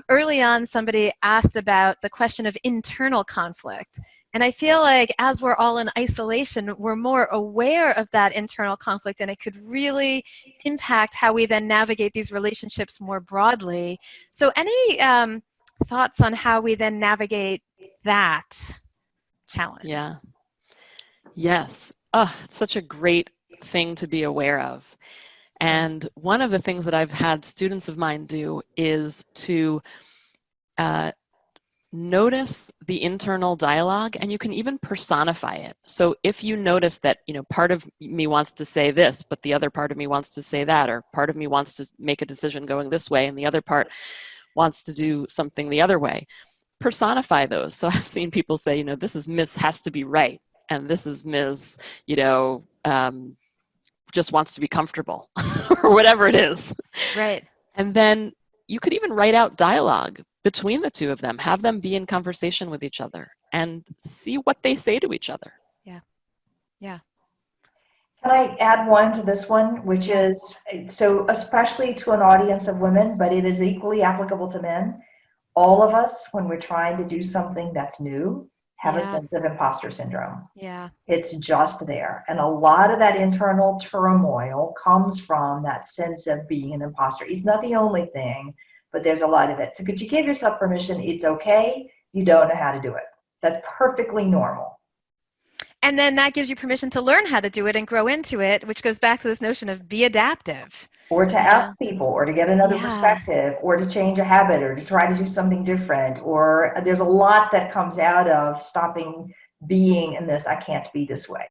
Early on, somebody asked about the question of internal conflict. And I feel like as we're all in isolation, we're more aware of that internal conflict, and it could really impact how we then navigate these relationships more broadly. So, any thoughts on how we then navigate that challenge? Yeah. Yes. Oh, it's such a great thing to be aware of. And one of the things that I've had students of mine do is to notice the internal dialogue, and you can even personify it. So if you notice that, part of me wants to say this, but the other part of me wants to say that, or part of me wants to make a decision going this way, and the other part wants to do something the other way, personify those. So I've seen people say, this is Miss has to be right, and this is Ms., just wants to be comfortable, or whatever it is. Right. And then you could even write out dialogue between the two of them, have them be in conversation with each other and see what they say to each other. Yeah. Yeah. Can I add one to this one, which is, so especially to an audience of women, but it is equally applicable to men. All of us, when we're trying to do something that's new, have a sense of imposter syndrome. Yeah. It's just there. And a lot of that internal turmoil comes from that sense of being an imposter. It's not the only thing, but there's a lot of it. So could you give yourself permission? It's okay. You don't know how to do it. That's perfectly normal. And then that gives you permission to learn how to do it and grow into it, which goes back to this notion of be adaptive. Or to ask people, or to get another perspective, or to change a habit, or to try to do something different. Or there's a lot that comes out of stopping being in this, I can't be this way.